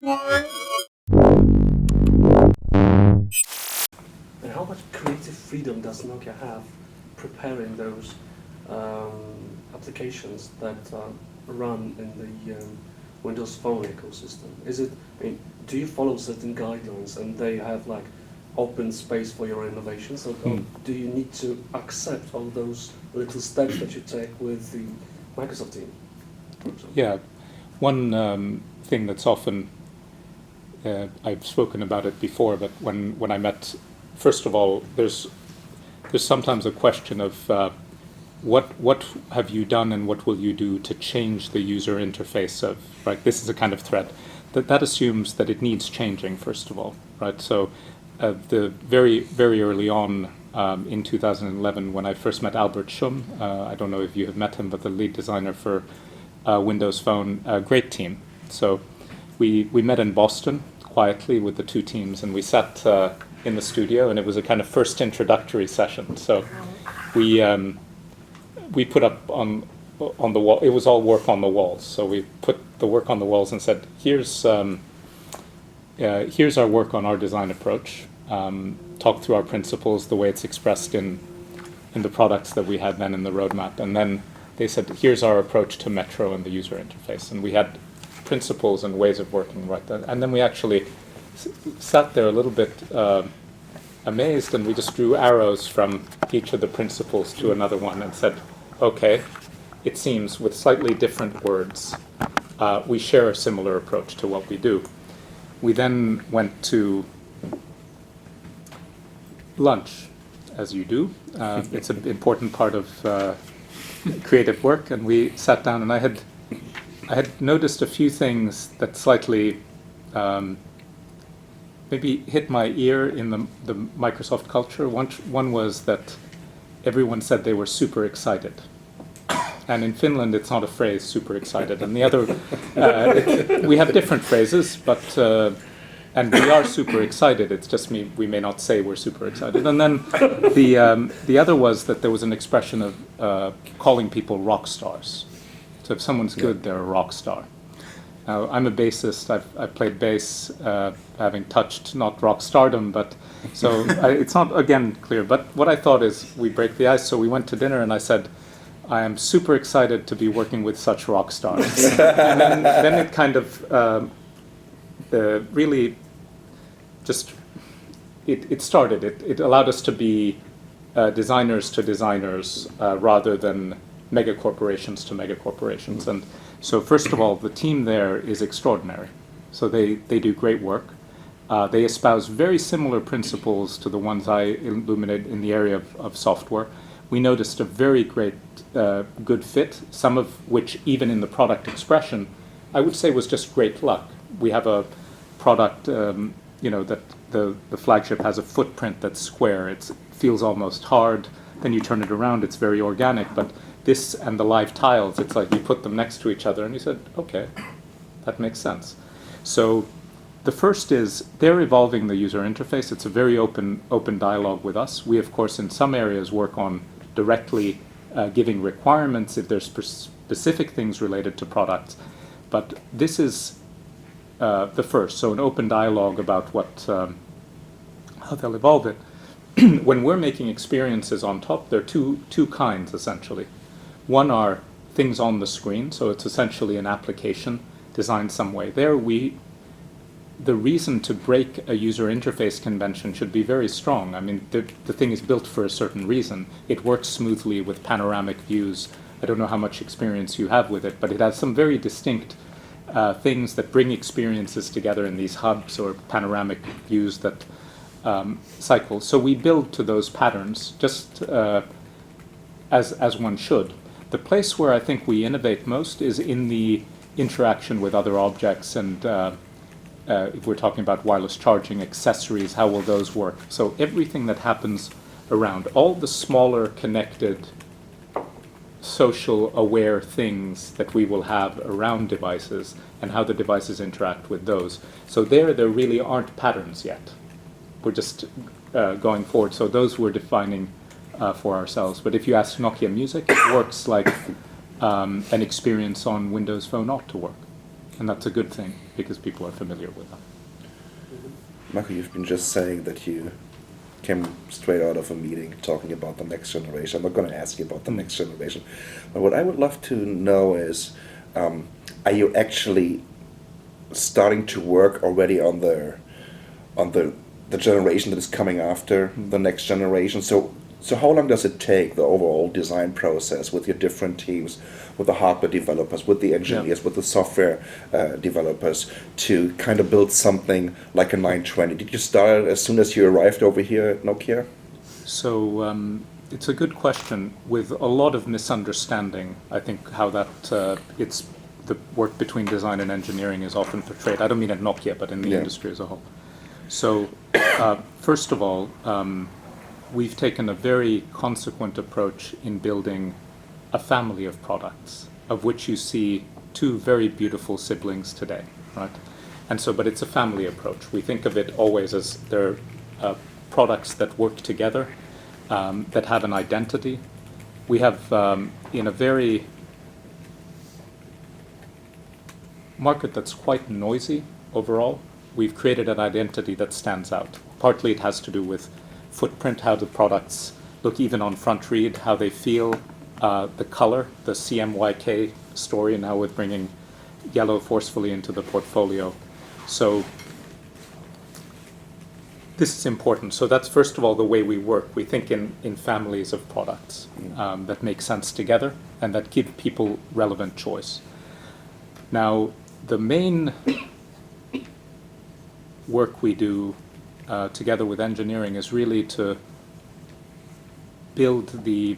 And how much creative freedom does Nokia have preparing those applications that run in the Windows Phone ecosystem? Is it? I mean, do you follow certain guidelines and they have like open space for your innovations, or do you need to accept all those little steps that you take with the Microsoft team, for example? Yeah, one thing that's often I've spoken about it before, but when I met, first of all, there's sometimes a question of what have you done and what will you do to change the user interface of, right? This is a kind of thread that assumes that it needs changing, first of all, right? So the very early on in 2011, when I first met Albert Schum, I don't know if you have met him, but the lead designer for Windows Phone, great team. So we met in Boston quietly with the two teams, and we sat in the studio, and it was a kind of first introductory session. So we put up on the wall. It was all work on the walls. So we put the work on the walls and said, here's our work on our design approach. Talk through our principles, the way it's expressed in the products that we had then in the roadmap, and then they said, here's our approach to Metro and the user interface. And we had principles and ways of working right then. And then we actually sat there a little bit amazed, and we just drew arrows from each of the principles to another one and said, okay, it seems with slightly different words, we share a similar approach to what we do. We then went to lunch, as you do. It's an important part of creative work, and we sat down, and I had noticed a few things that slightly maybe hit my ear in the Microsoft culture. One was that everyone said they were super excited. And in Finland, it's not a phrase, super excited. And the other, we have different phrases, but and we are super excited. It's just we may not say we're super excited. And then the other was that there was an expression of calling people rock stars. So if someone's good, they're a rock star. Now, I'm a bassist. I've played bass, having touched not rock stardom, but so it's not again clear. But what I thought is we break the ice. So we went to dinner, and I said, I am super excited to be working with such rock stars. And then it kind of really just it started. It allowed us to be designers to designers rather than mega corporations to mega corporations. And so first of all, the team there is extraordinary. So they do great work. They espouse very similar principles to the ones I illuminated in the area of software. We noticed a very great good fit, some of which even in the product expression, I would say was just great luck. We have a product, that the flagship has a footprint that's square. It feels almost hard. Then you turn it around, it's very organic. But this and the live tiles, it's like you put them next to each other, and you said, okay, that makes sense. So the first is they're evolving the user interface. It's a very open dialogue with us. We, of course, in some areas work on directly giving requirements if there's specific things related to products. But this is the first, so an open dialogue about how they'll evolve it. When we're making experiences on top, there are two kinds, essentially. One are things on the screen, so it's essentially an application designed some way. There the reason to break a user interface convention should be very strong. I mean, the thing is built for a certain reason. It works smoothly with panoramic views. I don't know how much experience you have with it, but it has some very distinct things that bring experiences together in these hubs or panoramic views that cycle. So we build to those patterns, just as one should. The place where I think we innovate most is in the interaction with other objects, and if we're talking about wireless charging, accessories, how will those work? So everything that happens around, all the smaller connected social aware things that we will have around devices and how the devices interact with those. So there really aren't patterns yet. We're just going forward. So those we're defining for ourselves. But if you ask Nokia Music, it works like an experience on Windows Phone ought to work. And that's a good thing because people are familiar with them. Marko, you've been just saying that you came straight out of a meeting talking about the next generation. I'm not going to ask you about the next generation, but what I would love to know is, are you actually starting to work already on the generation that is coming after the next generation? So how long does it take, the overall design process with your different teams, with the hardware developers, with the engineers, with the software developers, to kind of build something like a 920? Did you start as soon as you arrived over here at Nokia? So it's a good question with a lot of misunderstanding. I think how that it's the work between design and engineering is often portrayed. I don't mean at Nokia, but in the industry as a whole. So first of all, we've taken a very consequent approach in building a family of products, of which you see two very beautiful siblings today, right? And so, but it's a family approach. We think of it always as they're products that work together, that have an identity. We have, in a very market that's quite noisy overall, we've created an identity that stands out. Partly it has to do with footprint, how the products look even on front read, how they feel, the color, the CMYK story, and how we're bringing yellow forcefully into the portfolio. So this is important. So that's first of all the way we work. We think in families of products that make sense together and that give people relevant choice. Now, the main work we do together with engineering is really to build the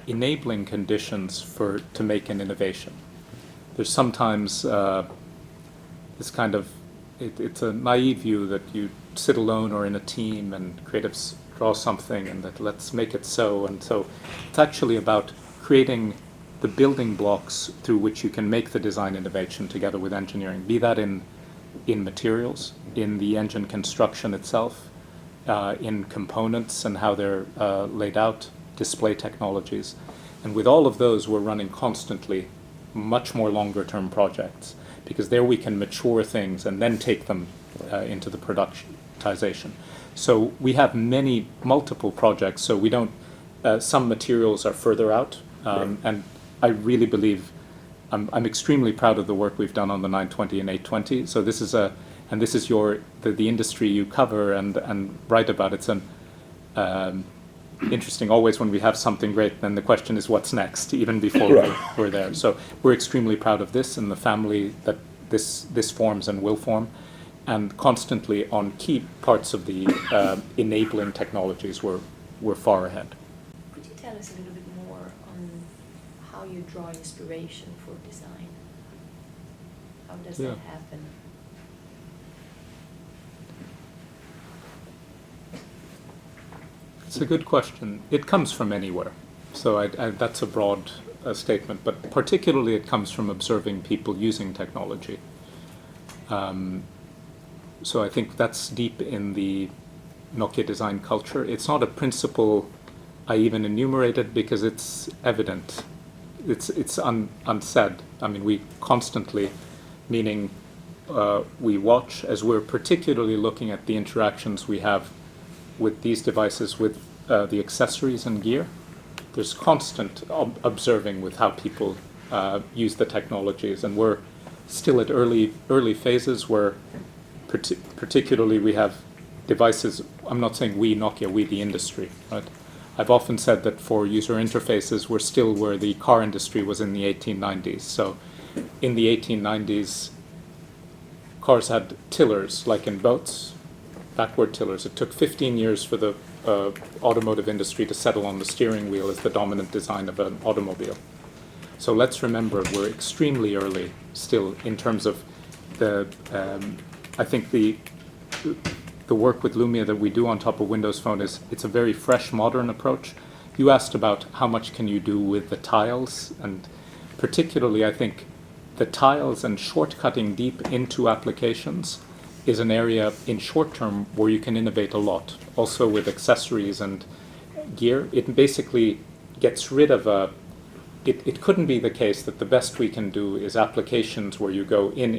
enabling conditions to make an innovation. There's sometimes this kind of, it's a naive view that you sit alone or in a team and creatives draw something and that let's make it so. And so it's actually about creating the building blocks through which you can make the design innovation together with engineering, be that in materials, in the engine construction itself, in components and how they're laid out, display technologies. And with all of those, we're running constantly much more longer term projects, because there we can mature things and then take them into the productization. So we have multiple projects, so we don't, some materials are further out, and I really believe, I'm extremely proud of the work we've done on the 920 and 820. So this is the industry you cover and write about. It's an interesting, always when we have something great, then the question is what's next, even before we're there. So we're extremely proud of this and the family that this forms and will form, and constantly on key parts of the enabling technologies, we're far ahead. Could you tell us a little bit more on how you draw inspiration for design? How does that happen? It's a good question. It comes from anywhere. So that's a broad statement, but particularly it comes from observing people using technology. So I think that's deep in the Nokia design culture. It's not a principle I even enumerated because it's evident. It's unsaid. I mean, we constantly, meaning we watch, as we're particularly looking at the interactions we have with these devices, with the accessories and gear. There's constant observing with how people use the technologies, and we're still at early phases where particularly we have devices. I'm not saying we Nokia, we the industry, right? I've often said that for user interfaces, we're still where the car industry was in the 1890s. So in the 1890s, cars had tillers, like in boats, backward tillers. It took 15 years for the automotive industry to settle on the steering wheel as the dominant design of an automobile. So let's remember, we're extremely early still in terms of the, I think the work with Lumia that we do on top of Windows Phone it's a very fresh, modern approach. You asked about how much can you do with the tiles, and particularly I think the tiles and shortcutting deep into applications is an area in short term where you can innovate a lot. Also with accessories and gear, it basically gets rid of it couldn't be the case that the best we can do is applications where you go in,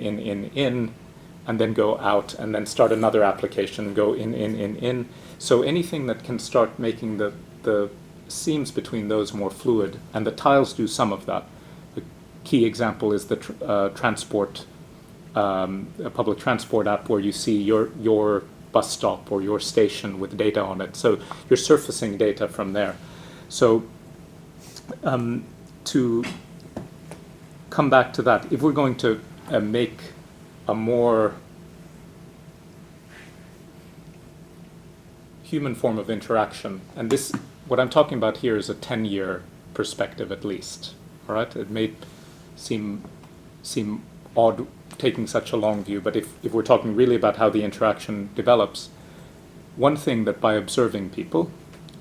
and then go out, and then start another application, go in. So anything that can start making the seams between those more fluid, and the tiles do some of that. The key example is the transport, a public transport app where you see your bus stop or your station with data on it. So you're surfacing data from there. So to come back to that, if we're going to make a more human form of interaction, and this, what I'm talking about here is a 10-year perspective at least, all right? It may seem odd taking such a long view, but if we're talking really about how the interaction develops, one thing that by observing people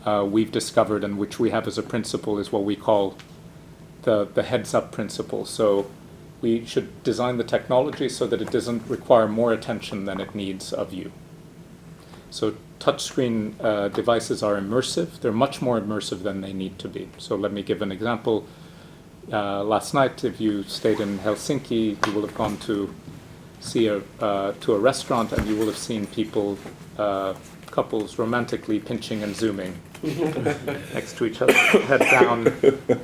we've discovered, and which we have as a principle, is what we call the heads-up principle. So we should design the technology so that it doesn't require more attention than it needs of you. So touchscreen devices are immersive. They're much more immersive than they need to be. So let me give an example. Last night, if you stayed in Helsinki, you will have gone to see to a restaurant, and you will have seen people, couples, romantically pinching and zooming next to each other, head down,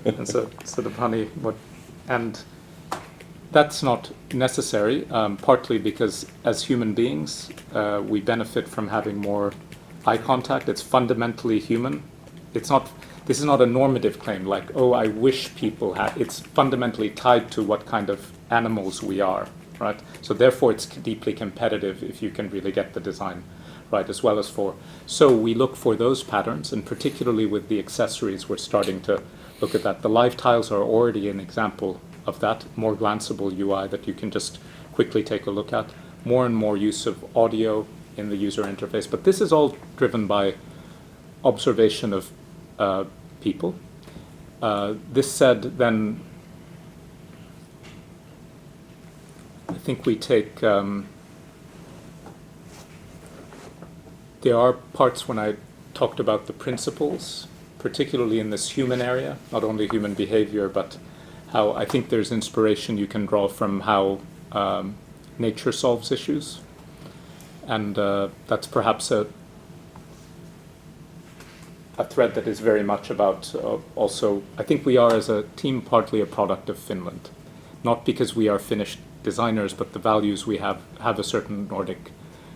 and so sort of, honey, what? And that's not necessary, partly because as human beings, we benefit from having more eye contact. It's fundamentally human. It's not. This is not a normative claim, like, oh, I wish people had. It's fundamentally tied to what kind of animals we are, right? So therefore, it's deeply competitive if you can really get the design right, as well as for. So we look for those patterns, and particularly with the accessories, we're starting to look at that. The live tiles are already an example of that, more glanceable UI that you can just quickly take a look at. More and more use of audio in the user interface. But this is all driven by observation of people. This said, then I think we take, there are parts when I talked about the principles, particularly in this human area, not only human behavior, but how I think there's inspiration you can draw from how nature solves issues. And that's perhaps a thread that is very much about also, I think we are as a team partly a product of Finland. Not because we are Finnish designers, but the values we have a certain Nordic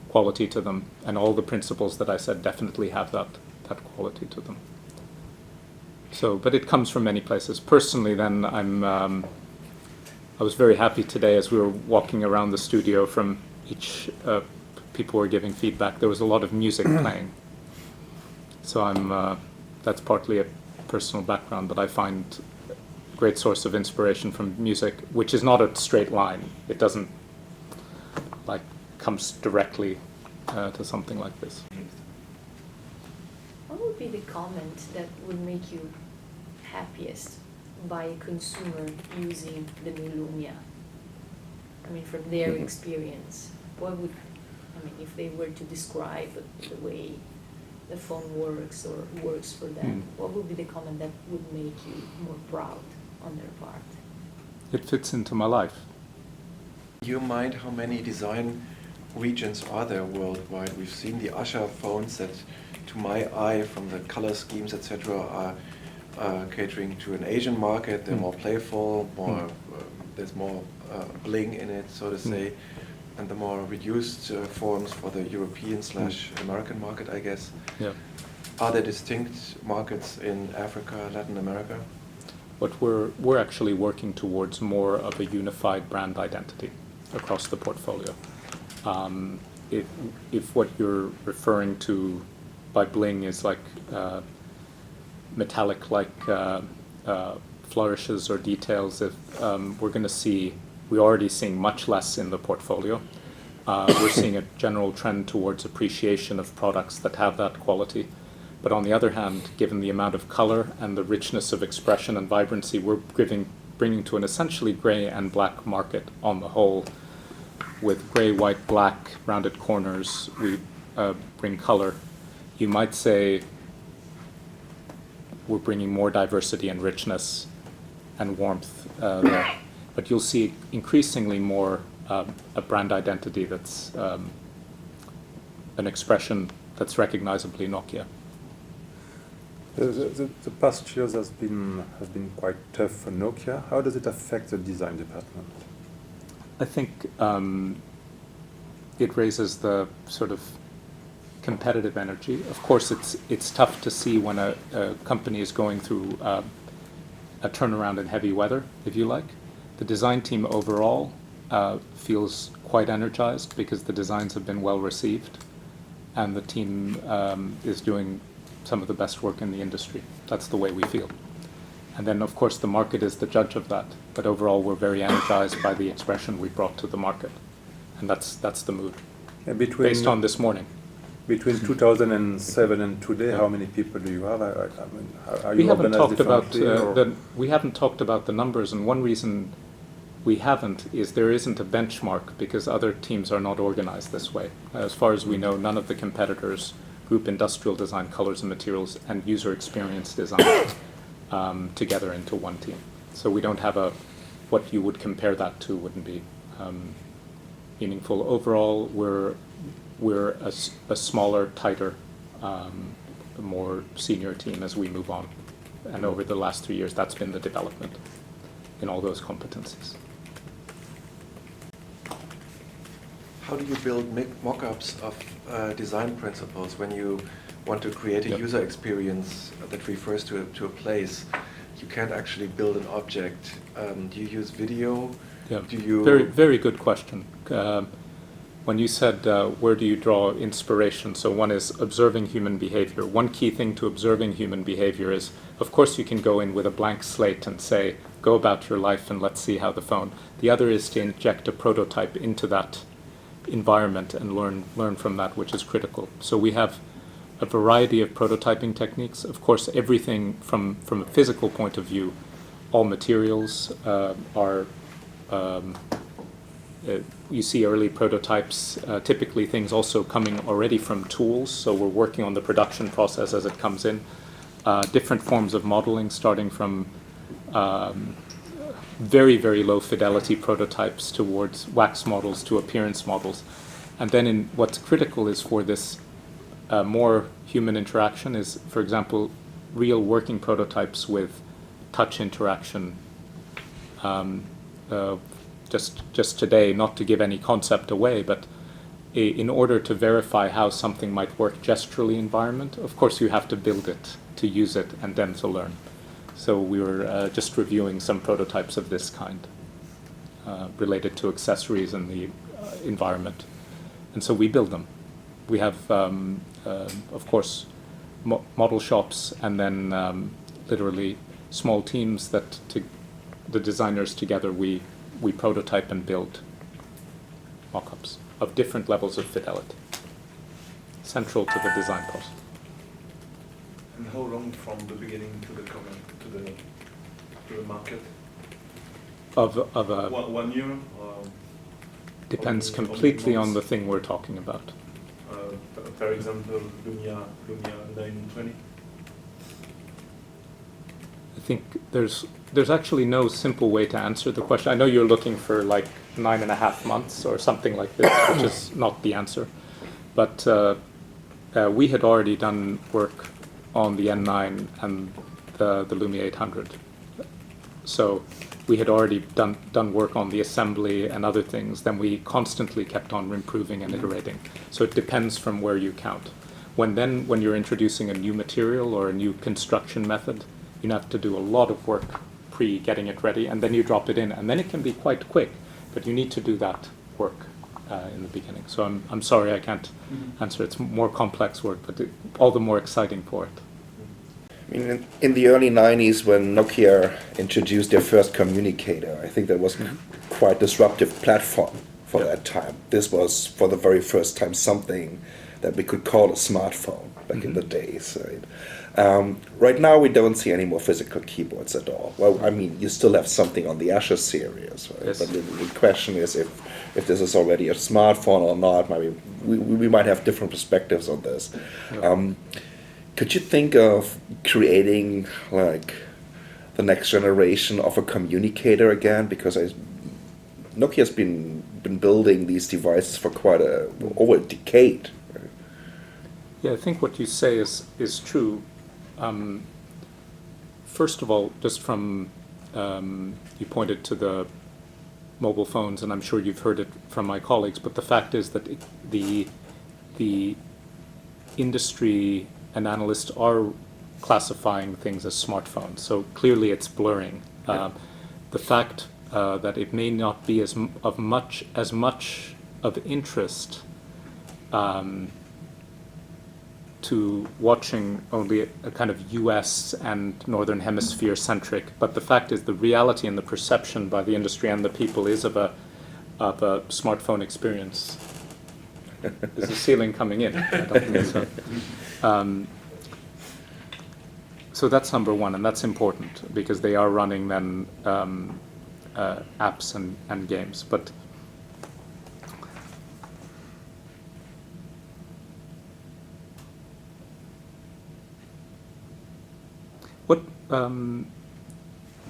quality to them. And all the principles that I said definitely have that quality to them. So, but it comes from many places. Personally, then, I was very happy today as we were walking around the studio from each, people were giving feedback. There was a lot of music playing. So that's partly a personal background, but I find a great source of inspiration from music, which is not a straight line. It doesn't comes directly to something like this. What would be the comment that would make you happiest by a consumer using the new Lumia? I mean, from their experience, what would, if they were to describe the way the phone works or works for them, what would be the comment that would make you more proud on their part? It fits into my life. Do you mind how many design regions are there worldwide? We've seen the Usher phones that, to my eye, from the color schemes, etc., are catering to an Asian market. They're more playful, there's more bling in it, so to say, and the more reduced forms for the European/American market, I guess. Yeah. Are there distinct markets in Africa, Latin America? But we're actually working towards more of a unified brand identity across the portfolio. If what you're referring to by bling is like metallic, flourishes or details, if we're going to see, we're already seeing much less in the portfolio. We're seeing a general trend towards appreciation of products that have that quality. But on the other hand, given the amount of color and the richness of expression and vibrancy, we're bringing to an essentially gray and black market on the whole. With gray, white, black, rounded corners, we bring color. You might say we're bringing more diversity and richness and warmth there. But you'll see increasingly more a brand identity that's an expression that's recognizably Nokia. The past years has been quite tough for Nokia. How does it affect the design department? I think it raises the sort of competitive energy. Of course, it's tough to see when a company is going through a turnaround in heavy weather, if you like. The design team overall feels quite energized because the designs have been well received, and the team is doing some of the best work in the industry. That's the way we feel. And then, of course, the market is the judge of that. But overall, we're very energized by the expression we brought to the market. And that's the mood. And based on this morning. Between 2007 and today, how many people do you have? Are We you haven't organized talked about differently, we haven't talked about the numbers, and one reason we haven't is there isn't a benchmark because other teams are not organized this way. As far as we know, none of the competitors group industrial design, colors and materials, and user experience design together into one team. So we don't have what you would compare that to wouldn't be meaningful. Overall, we're a smaller, tighter, more senior team as we move on. And over the last 3 years, that's been the development in all those competencies. How do you build mock-ups of design principles when you want to create a user experience that refers to a place? You can't actually build an object. Do you use video? Yeah. Do you Very good question. When you said where do you draw inspiration, so one is observing human behavior. One key thing to observing human behavior is, of course, you can go in with a blank slate and say, go about your life and let's see how the phone. The other is to inject a prototype into that environment and learn from that, which is critical. So we have a variety of prototyping techniques. Of course, everything from a physical point of view, all materials are. You see early prototypes, typically things also coming already from tools, so we're working on the production process as it comes in. Different forms of modeling, starting from very, very low fidelity prototypes towards wax models to appearance models. And then what's critical is for this more human interaction is, for example, real working prototypes with touch interaction. Just today, not to give any concept away, but in order to verify how something might work gesturally environment, of course you have to build it, to use it, and then to learn. So we were just reviewing some prototypes of this kind related to accessories and the environment. And so we build them. We have, of course, model shops and then literally small teams that the designers together we prototype and build mock-ups of different levels of fidelity, central to the design process. And how long from the beginning to the market? Of a 1 year? depends or completely on months? the thing we're talking about. For example, Lumia 920. I think there's actually no simple way to answer the question. I know you're looking for like 9.5 months or something like this, which is not the answer. But we had already done work on the N9 and the Lumia 800. So we had already done work on the assembly and other things. Then we constantly kept on improving and iterating. So it depends from where you count. When you're introducing a new material or a new construction method, you have to do a lot of work pre-getting it ready, and then you drop it in, and then it can be quite quick, but you need to do that work in the beginning. So I'm sorry I can't answer. It's more complex work, but all the more exciting for it. I mean, in the early 90s, when Nokia introduced their first communicator, I think that was quite disruptive platform for that time. This was, for the very first time, something that we could call a smartphone back in the days. Right? Right now, we don't see any more physical keyboards at all. Well, I mean, you still have something on the Asher series, right? Yes. But the question is if this is already a smartphone or not. Maybe we might have different perspectives on this. Could you think of creating like the next generation of a communicator again? Because Nokia's been building these devices for over a decade. Right? Yeah, I think what you say is true. First of all, just from you pointed to the mobile phones, and I'm sure you've heard it from my colleagues, but the fact is that the industry and analysts are classifying things as smartphones. So clearly it's blurring. The fact that it may not be as much of interest to watching only a kind of US and Northern Hemisphere centric, but the fact is the reality and the perception by the industry and the people is of a smartphone experience. Is the ceiling coming in? I don't think so. So that's number one, and that's important because they are running then apps and games. But what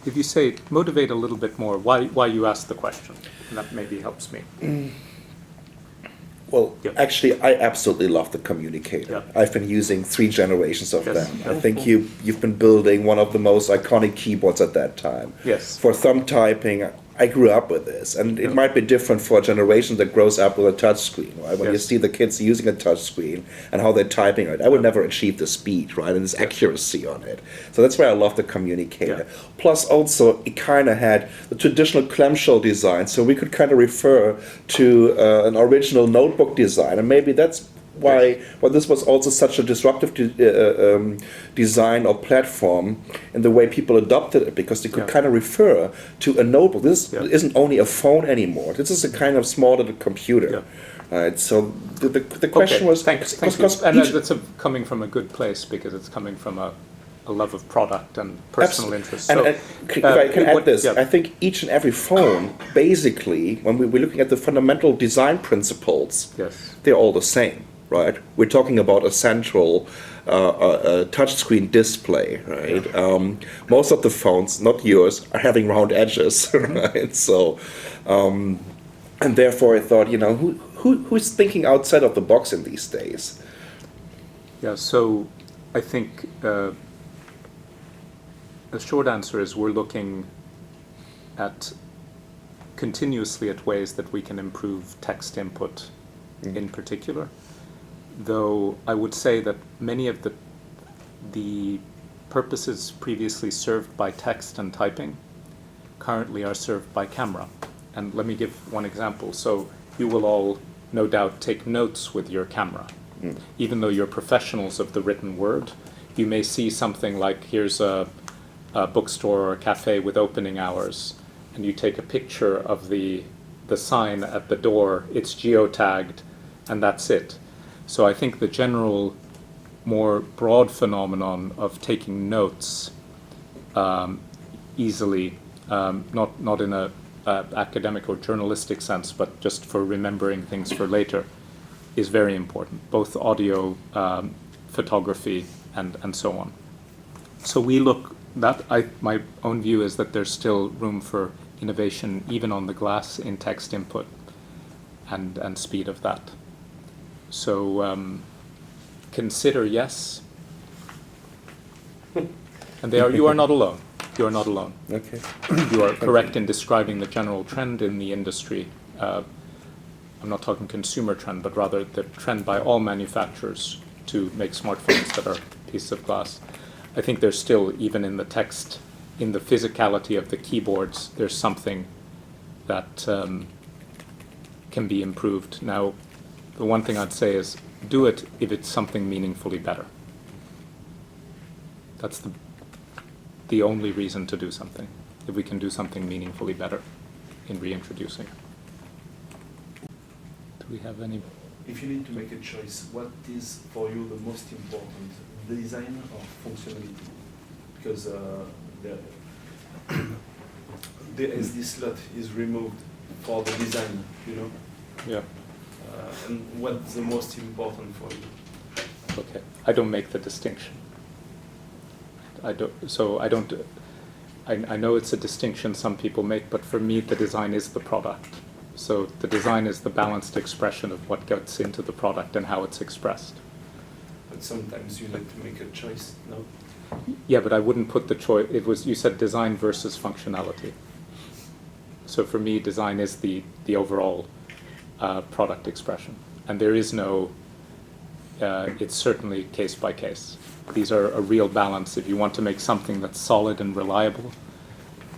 if you say motivate a little bit more? Why you asked the question? And that maybe helps me. Well, Yeah. actually, I absolutely love the communicator. Yeah. I've been using 3 generations of Yes. them. I think you've been building one of the most iconic keyboards at that time. Yes. For thumb typing, I grew up with this, and it might be different for a generation that grows up with a touch screen, right? When you Yes. see the kids using a touch screen and how they're typing it, I would never achieve the speed, right, and this accuracy on it. So that's why I love the communicator. Yeah. Plus, also, it kind of had the traditional clamshell design, so we could kind of refer to an original notebook design, and maybe that's why this was also such a disruptive design or platform in the way people adopted it, because they could kind of refer to a notebook. This isn't only a phone anymore. This is a kind of small little computer. Right. So the question was, thank you. And that's coming from a good place because it's coming from a love of product and personal interest. So, and if I can add this, I think each and every phone, basically, when we're looking at the fundamental design principles, they're all the same. Right, we're talking about a central touchscreen display, right? Most of the phones, not yours, are having round edges, right? So, and therefore, I thought, who's thinking outside of the box in these days? Yeah. So, I think the short answer is we're looking at continuously at ways that we can improve text input, in particular. Though I would say that many of the purposes previously served by text and typing currently are served by camera. And let me give one example. So you will all no doubt take notes with your camera. Even though you're professionals of the written word, you may see something like here's a bookstore or a cafe with opening hours, and you take a picture of the sign at the door, it's geotagged, and that's it. So I think the general, more broad phenomenon of taking notes easily, not in a academic or journalistic sense, but just for remembering things for later, is very important. Both audio, photography, and so on. So we look my own view is that there's still room for innovation, even on the glass in text input, and speed of that. So consider yes, and you are not alone. You are not alone. Okay. You are correct in describing the general trend in the industry. I'm not talking consumer trend, but rather the trend by all manufacturers to make smartphones that are pieces of glass. I think there's still, even in the text, in the physicality of the keyboards, there's something that can be improved. Now, the one thing I'd say is do it if it's something meaningfully better. That's the only reason to do something, if we can do something meaningfully better in reintroducing. Do we have any? If you need to make a choice, what is for you the most important, design or functionality? Because the SD slot is removed for the design, Yeah. And what's the most important for you? Okay. I don't make the distinction. I don't. I know it's a distinction some people make, but for me the design is the product. So the design is the balanced expression of what gets into the product and how it's expressed. But sometimes you like to make a choice, no? Yeah, but I wouldn't put the choice, you said design versus functionality. So for me, design is the overall product expression. And there is no, it's certainly case by case. These are a real balance. If you want to make something that's solid and reliable,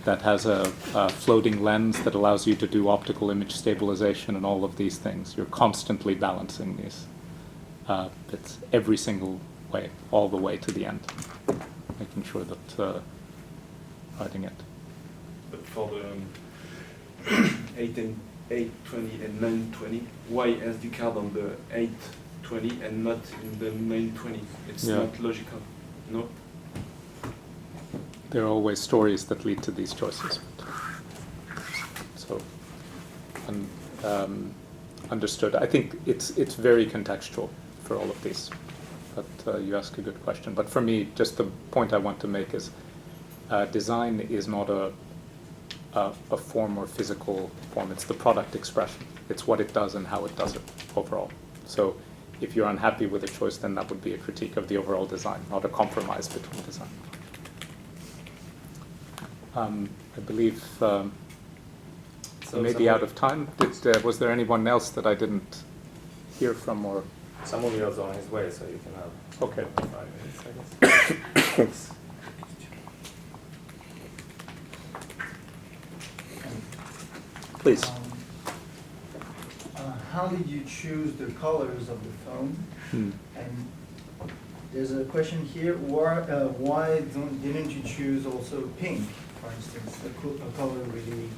that has a floating lens that allows you to do optical image stabilization and all of these things, you're constantly balancing these bits every single way, all the way to the end, making sure that writing it. But for the 820 and 920, why SD card on the 820 and not in the 920? It's Yeah. not logical, no? There are always stories that lead to these choices. So, understood. I think it's very contextual for all of these. But you ask a good question. But for me, just the point I want to make is design is not a form or physical form. It's the product expression. It's what it does and how it does it overall. So if you're unhappy with a choice, then that would be a critique of the overall design, not a compromise between design. I believe So maybe out of time. Was there anyone else that I didn't hear from or? Someone else on his way, so you can have Okay. 5 minutes, I guess. Please. How did you choose the colors of the phone? And there's a question here, why didn't you choose also pink, for instance, a color really,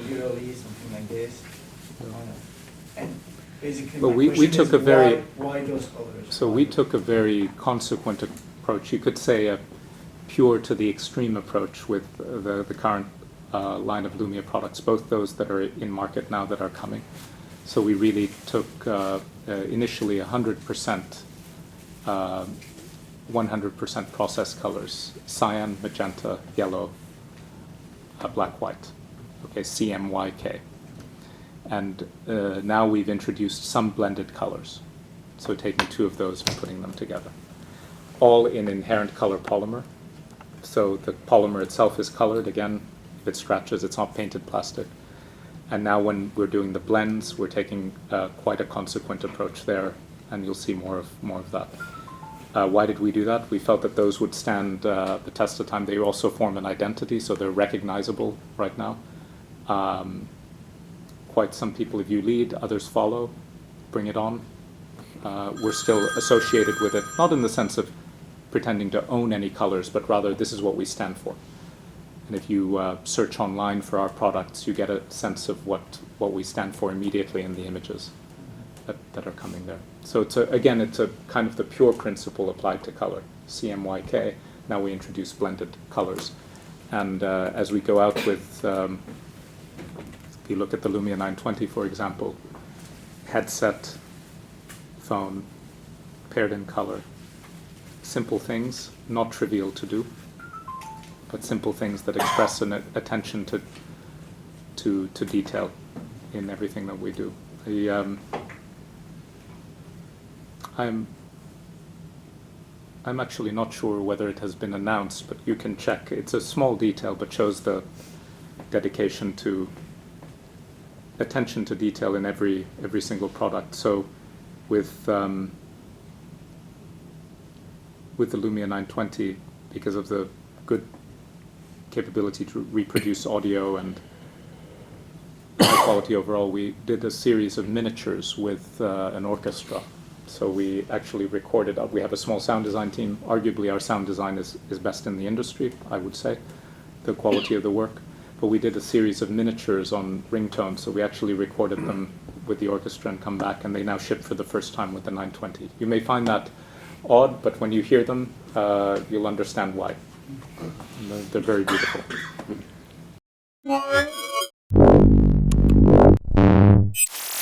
yearly, something like this? And basically Well, my we question took is a very- why those colors? So we took a very consequent approach. You could say a pure to the extreme approach with the current line of Lumia products, both those that are in market now that are coming. So we really took initially 100% 100% process colors: cyan, magenta, yellow, black, white. Okay, CMYK. And now we've introduced some blended colors. So taking two of those and putting them together. All in inherent color polymer. So the polymer itself is colored. Again, if it scratches, it's not painted plastic. And now when we're doing the blends, we're taking quite a consequent approach there, and you'll see more of that. Why did we do that? We felt that those would stand the test of time. They also form an identity, so they're recognizable right now. Quite some people, if you lead, others follow. Bring it on. We're still associated with it, not in the sense of pretending to own any colors, but rather this is what we stand for. And if you search online for our products, you get a sense of what we stand for immediately in the images that are coming there. So it's a kind of the pure principle applied to color, CMYK. Now we introduce blended colors. And as we go out with, if you look at the Lumia 920, for example, headset, phone, paired in color. Simple things, not trivial to do, but simple things that express an attention to detail in everything that we do. I'm actually not sure whether it has been announced, but you can check. It's a small detail, but shows the dedication to attention to detail in every single product. So with the Lumia 920, because of the good capability to reproduce audio and high quality overall, we did a series of miniatures with an orchestra. So we actually recorded up. We have a small sound design team. Arguably our sound design is best in the industry, I would say, the quality of the work. But we did a series of miniatures on ringtones, so we actually recorded them with the orchestra and come back, and they now ship for the first time with the 920. You may find that odd, but when you hear them, you'll understand why. They're very beautiful.